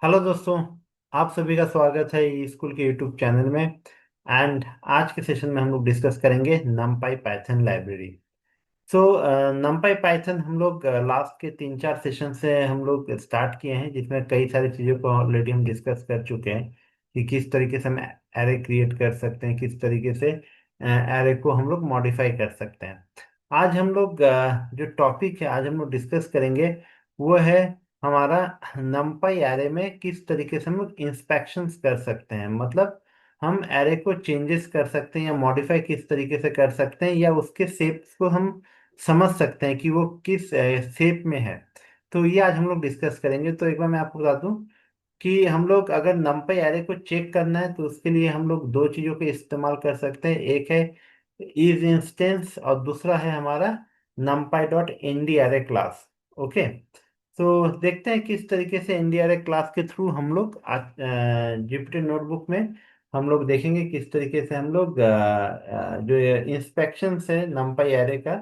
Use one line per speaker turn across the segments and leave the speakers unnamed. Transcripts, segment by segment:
Hello दोस्तों। आप सभी का स्वागत है ई स्कूल के यूट्यूब चैनल में। एंड आज के सेशन में हम लोग डिस्कस करेंगे नमपाई पाइथन लाइब्रेरी। सो नमपाई पाइथन हम लोग लास्ट के 3-4 सेशन से हम लोग स्टार्ट किए हैं, जिसमें कई सारी चीज़ों को ऑलरेडी हम डिस्कस कर चुके हैं कि किस तरीके से हम एरे क्रिएट कर सकते हैं, किस तरीके से एरे को हम लोग मॉडिफाई कर सकते हैं। आज हम लोग जो टॉपिक है आज हम लोग डिस्कस करेंगे वो है हमारा नमपाई एरे में किस तरीके से हम लोग इंस्पेक्शंस कर सकते हैं। मतलब हम एरे को चेंजेस कर सकते हैं या मॉडिफाई किस तरीके से कर सकते हैं, या उसके शेप्स को हम समझ सकते हैं कि वो किस शेप में है। तो ये आज हम लोग डिस्कस करेंगे। तो एक बार मैं आपको बता दूं कि हम लोग अगर numpy एरे को चेक करना है तो उसके लिए हम लोग दो चीज़ों का इस्तेमाल कर सकते हैं। एक है इज इंस्टेंस और दूसरा है हमारा numpy.nd एरे क्लास। ओके, तो देखते हैं किस तरीके से nd एरे क्लास के थ्रू हम लोग जुपिटर नोटबुक में हम लोग देखेंगे किस तरीके से हम लोग जो इंस्पेक्शन है numpy एरे का,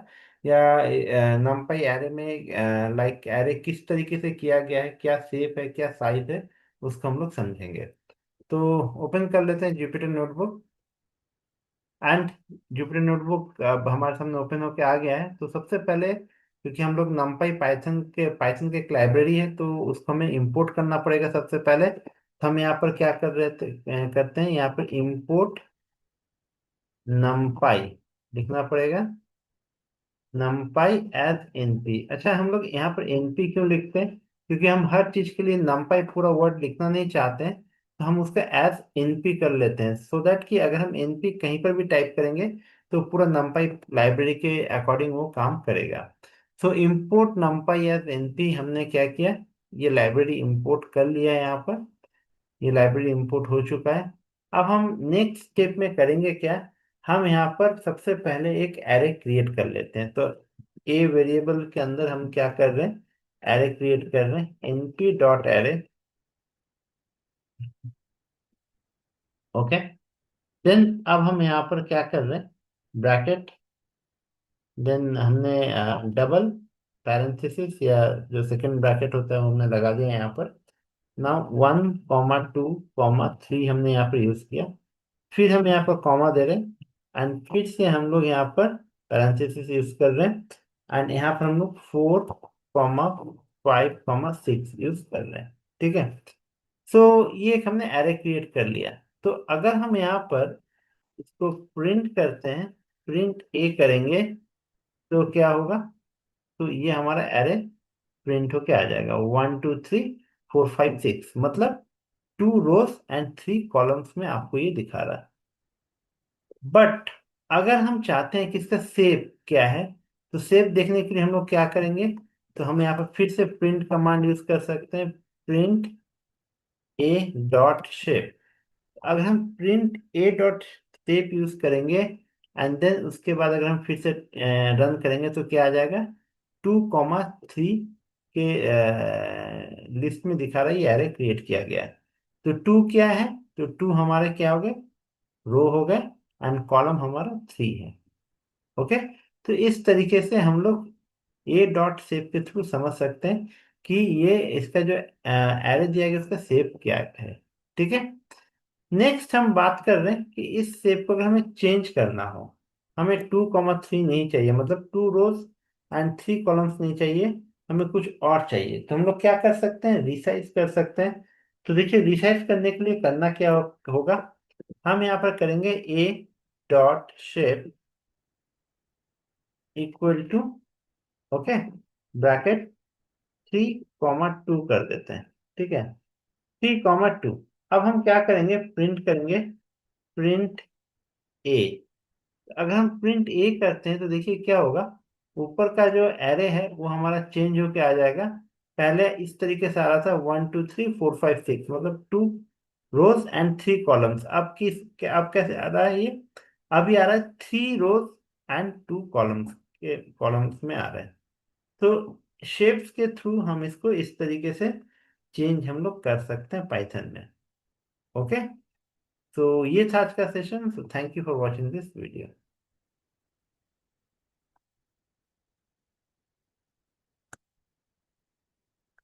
या numpy एरे में लाइक एरे किस तरीके से किया गया है, क्या शेप है, क्या साइज है, उसको हम लोग समझेंगे। तो ओपन कर लेते हैं Jupyter notebook. And Jupyter notebook अब हमारे सामने ओपन होके आ गया है। तो सबसे पहले क्योंकि हम लोग नमपाई पाइथन के एक लाइब्रेरी है तो उसको हमें इंपोर्ट करना पड़ेगा सबसे पहले। तो हम यहाँ पर क्या कर रहे थे करते हैं, यहाँ पर इंपोर्ट नमपाई लिखना पड़ेगा, नमपाई एज एनपी। अच्छा, हम लोग यहाँ पर एनपी क्यों लिखते हैं? क्योंकि हम हर चीज के लिए नमपाई पूरा वर्ड लिखना नहीं चाहते हैं, तो हम उसका एज एनपी कर लेते हैं, सो दैट कि अगर हम एनपी कहीं पर भी टाइप करेंगे तो पूरा नमपाई लाइब्रेरी के अकॉर्डिंग वो काम करेगा। So import NumPy as np हमने क्या किया, ये लाइब्रेरी इंपोर्ट कर लिया है। यहाँ पर ये लाइब्रेरी इंपोर्ट हो चुका है। अब हम नेक्स्ट स्टेप में करेंगे क्या, हम यहाँ पर सबसे पहले एक एरे क्रिएट कर लेते हैं। तो ए वेरिएबल के अंदर हम क्या कर रहे हैं, एरे क्रिएट कर रहे हैं, np dot array. Okay, then अब हम यहाँ पर क्या कर रहे हैं, ब्रैकेट, देन हमने डबल पैरेंथेसिस या जो सेकंड ब्रैकेट होता है वो हमने लगा दिया यहाँ पर। नाउ 1, 2, 3 हमने यहाँ पर यूज किया। फिर हम यहाँ पर कॉमा दे रहे हैं एंड फिर से हम लोग यहाँ पर पैरेंथेसिस यूज कर रहे हैं एंड यहाँ पर हम लोग 4, 5, 6 यूज कर रहे हैं। ठीक है, सो ये एक हमने एरे क्रिएट कर लिया। तो अगर हम यहाँ पर इसको प्रिंट करते हैं, प्रिंट ए करेंगे, तो क्या होगा, तो ये हमारा एरे प्रिंट होके आ जाएगा 1, 2, 3, 4, 5, 6, मतलब 2 रोज एंड 3 कॉलम्स में आपको ये दिखा रहा है। बट अगर हम चाहते हैं कि इसका शेप क्या है, तो शेप देखने के लिए हम लोग क्या करेंगे, तो हम यहाँ पर फिर से प्रिंट कमांड यूज कर सकते हैं, प्रिंट ए डॉट शेप। अगर हम प्रिंट ए डॉट शेप यूज करेंगे एंड देन उसके बाद अगर हम फिर से रन करेंगे तो क्या आ जाएगा, 2, 3 के लिस्ट में दिखा रहा है ये एरे क्रिएट किया गया है। तो 2 क्या है, तो 2 हमारे क्या हो गए, रो हो गए, एंड कॉलम हमारा 3 है। ओके, तो इस तरीके से हम लोग ए डॉट शेप के थ्रू समझ सकते हैं कि ये इसका जो एरे दिया गया उसका शेप क्या है। ठीक है, नेक्स्ट हम बात कर रहे हैं कि इस शेप को अगर हमें चेंज करना हो, हमें 2, 3 नहीं चाहिए, मतलब 2 रोज एंड 3 कॉलम्स नहीं चाहिए, हमें कुछ और चाहिए। तो हम लोग क्या कर सकते हैं, रिसाइज कर सकते हैं। तो देखिए, रिसाइज करने के लिए करना क्या होगा, हम यहाँ पर करेंगे A dot shape equal to, okay, bracket 3, 2 कर देते हैं। ठीक है, 3, 2। अब हम क्या करेंगे, प्रिंट करेंगे, प्रिंट ए। अगर हम प्रिंट ए करते हैं तो देखिए क्या होगा, ऊपर का जो एरे है वो हमारा चेंज होके आ जाएगा। पहले इस तरीके से आ रहा था 1, 2, 3, 4, 5, 6, मतलब 2 रोज एंड 3 कॉलम्स। अब कैसे आ रहा है ये, अभी आ रहा है 3 रोज एंड 2 कॉलम्स के कॉलम्स में आ रहा है। तो शेप्स के थ्रू हम इसको इस तरीके से चेंज हम लोग कर सकते हैं पाइथन में। ओके, तो ये था आज का session. So thank you for watching this video.